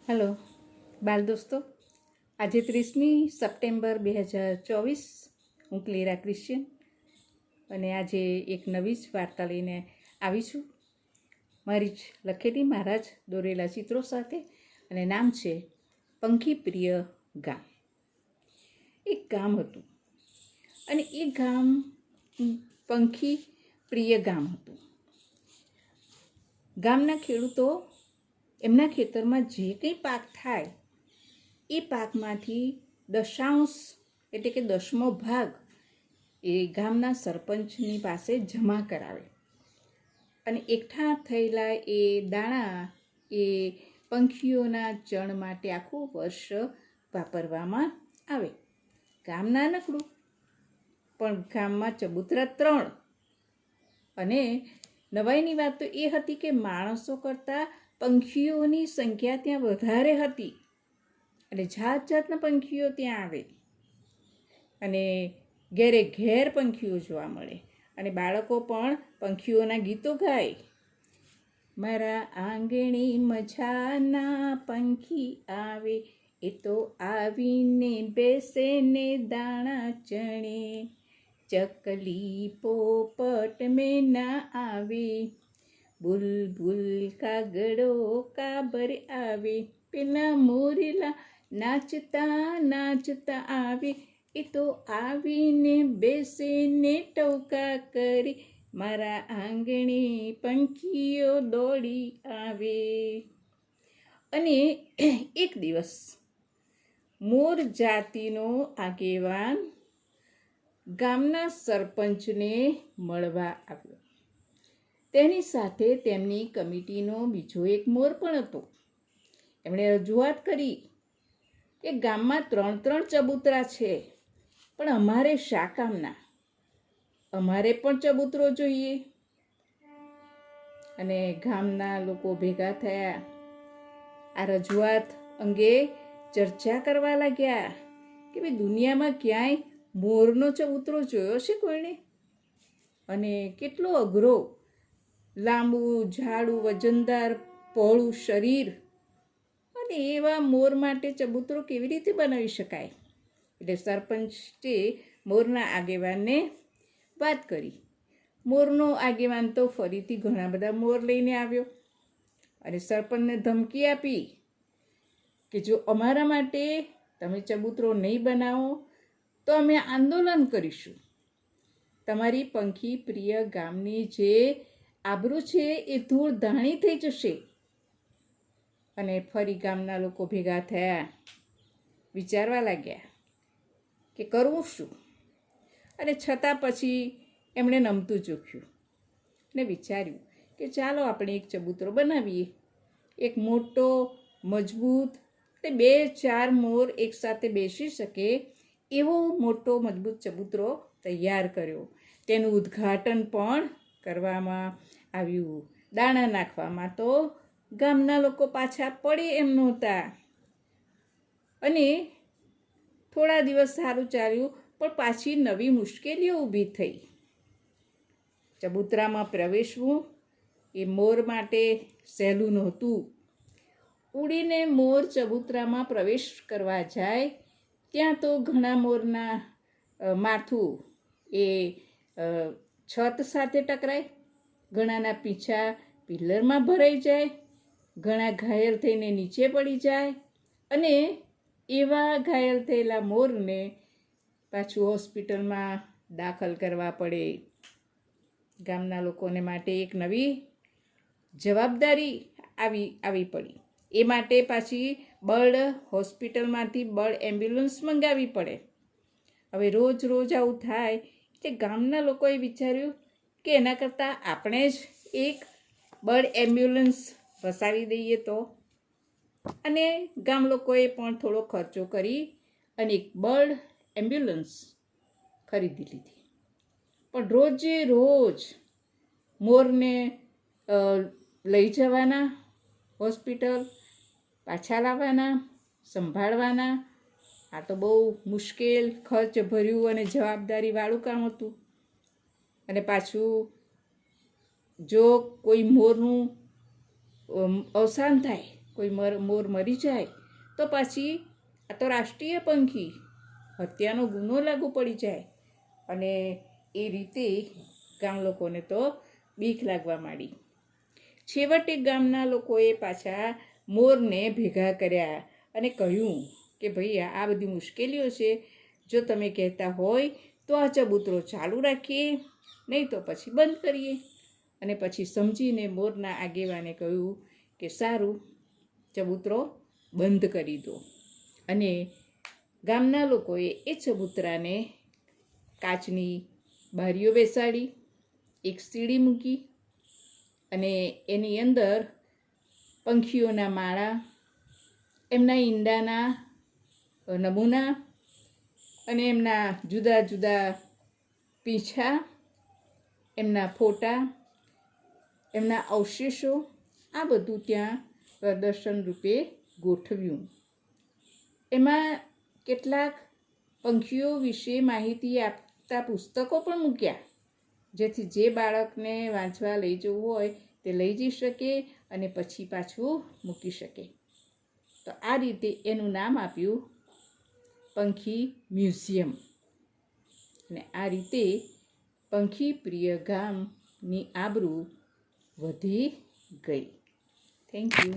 Hello બાલ દોસ્તો, આજે 30મી સપ્ટેમ્બર 2024 હું ક્લેરા ક્રિશ્ચિયન અને આજે એક નવી જ વાર્તા લઈને આવી છું. મારી જ લખેલી, મારા જ દોરેલા ચિત્રો સાથે, અને નામ છે પંખી પ્રિય ગામ. એક ગામ હતું અને એ ગામ પંખી પ્રિય ગામ હતું. ગામના ખેડૂતો એમના ખેતરમાં જે કંઈ પાક થાય એ પાકમાંથી 10% એટલે કે 10મો ભાગ એ ગામના સરપંચની પાસે જમા કરાવે અને એકઠા થયેલા એ દાણા એ પંખીઓના ચણ માટે આખું વર્ષ વાપરવામાં આવે. ગામ નાનકડું, પણ ગામમાં ચબૂતરા 3. અને નવાઈની વાત તો એ હતી કે માણસો કરતાં પંખીઓની સંખ્યા ત્યાં વધારે હતી અને જાત જાતના પંખીઓ ત્યાં આવે અને ઘેરે ઘેર પંખીઓ જોવા મળે અને બાળકો પણ પંખીઓના ગીતો ગાય. મારા આંગણે મજાના પંખી આવે, એ તો આવીને બેસે ને દાણા ચણે, ચકલી પોપટ મેના આવે, બુલબુલ કાગડો કાબર આવે, પેલા મોરેલા નાચતા નાચતા આવે, એ તો આવીને બેસે ને ટવકા કરે, મારા આંગણે પંખીઓ દોડી આવે. અને એક દિવસ મોર જાતિનો આગેવાન ગામના સરપંચને મળવા આવ્યો. તેની સાથે તેમની કમિટીનો બીજો એક મોર પણ હતો. એમણે રજૂઆત કરી કે ગામમાં 3 ચબૂતરા છે, પણ અમારે શા કામના? અમારે પણ ચબૂતરો જોઈએ. અને ગામના લોકો ભેગા થયા, આ રજૂઆત અંગે ચર્ચા કરવા લાગ્યા કે ભાઈ દુનિયામાં ક્યાંય મોરનો ચબૂતરો જોયો છે કોઈને? અને કેટલો અઘરો, લાંબુ જાડું વજનદાર પહોળું શરીર, અને એવા મોર માટે ચબૂતરો કેવી રીતે બનાવી શકાય? એટલે સરપંચે મોરના આગેવાનને વાત કરી. મોરનો આગેવાન તો ફરીથી ઘણા બધા મોર લઈને આવ્યો અને સરપંચને ધમકી આપી કે જો અમારા માટે તમે ચબૂતરો નહીં બનાવો તો અમે આંદોલન કરીશું. તમારી પંખી પ્રિય ગામની જે આબરૂ છે એ ધૂળ ધાણી થઈ જશે. અને ફરી ગામના લોકો ભેગા થયા, વિચારવા લાગ્યા કે કરવું શું. અને છતાં પછી એમણે નમતું જોખ્યું ને વિચાર્યું કે ચાલો આપણે એક ચબૂતરો બનાવીએ. એક મોટો, મજબૂત અને 2-4 મોર એકસાથે બેસી શકે એવો મોટો મજબૂત ચબૂતરો તૈયાર કર્યો. તેનું ઉદ્ઘાટન પણ કરવામાં આવ્યું. દાણા નાખવામાં તો ગામના લોકો પાછા પડે એમ નહોતા. અને થોડા દિવસ સારું ચાલ્યું, પણ પાછી નવી મુશ્કેલીઓ ઊભી થઈ. ચબૂતરામાં પ્રવેશવું એ મોર માટે સહેલું નહોતું. ઉડીને મોર ચબૂતરામાં પ્રવેશ કરવા જાય ત્યાં તો ઘણા મોરના માથું એ છત સાથે ટકરાય, ઘણાના પીછા પિલ્લરમાં ભરાઈ જાય, ઘણા ઘાયલ થઈને નીચે પડી જાય. અને એવા ઘાયલ થયેલા મોરને પાછું હોસ્પિટલમાં દાખલ કરવા પડે. ગામના લોકોને માટે એક નવી જવાબદારી આવી પડી. એ માટે પાછી બર્ડ હોસ્પિટલમાંથી બર્ડ એમ્બ્યુલન્સ મંગાવવી પડે. હવે રોજ રોજ આવું થાય એટલે ગામના લોકોએ વિચાર્યું કે એના કરતાં આપણે જ એક બર્ડ એમ્બ્યુલન્સ વસાવી દઈએ તો. અને ગામ લોકોએ પણ થોડો ખર્ચો કરી અને એક બર્ડ એમ્બ્યુલન્સ ખરીદી લીધી. પણ રોજે રોજ મોરને લઈ જવાના હોસ્પિટલ, પાછા લાવવાના, સંભાળવાના, આ તો બહુ મુશ્કેલ, ખર્ચ ભર્યું અને જવાબદારીવાળું કામ હતું. અને પાછું જો કોઈ મોરનું અવસાન થાય કોઈ મોર મરી જાય તો પાછી આ તો રાષ્ટ્રીય પંખી, હત્યાનો ગુનો લાગુ પડી જાય. અને એ રીતે ગામ લોકોને તો બીક લાગવા માંડી. છેવટે ગામના લોકોએ પાછા મોરને ભેગા કર્યા અને કહ્યું કે ભાઈ આ બધી મુશ્કેલીઓ છે, જો તમે કહેતા હોય તો આ ચબૂતરો ચાલુ રાખીએ, નહીં તો પછી બંધ કરીએ. અને પછી સમજીને મોરના આગેવાને કહ્યું કે સારું, ચબૂતરો બંધ કરી દો. અને ગામના લોકોએ એ ચબૂતરાને કાચની બારીઓ બેસાડી, એક સીડી મૂકી અને એની અંદર પંખીઓના માળા, એમના ઈંડાના નમૂના અને એમના જુદા જુદા પીંછા, એમના ફોટા, એમના અવશેષો, આ બધું ત્યાં પ્રદર્શન રૂપે ગોઠવ્યું. એમાં કેટલાક પંખીઓ વિશે માહિતી આપતા પુસ્તકો પણ મૂક્યા, જેથી જે બાળકને વાંચવા લઈ જવું હોય તે લઈ જઈ શકે અને પછી પાછું મૂકી શકે. તો આ રીતે એનું નામ આપ્યું પંખી મ્યુઝિયમ. અને આ રીતે પંખી પ્રિય ગામની આબરૂ વધી ગઈ. Thank you.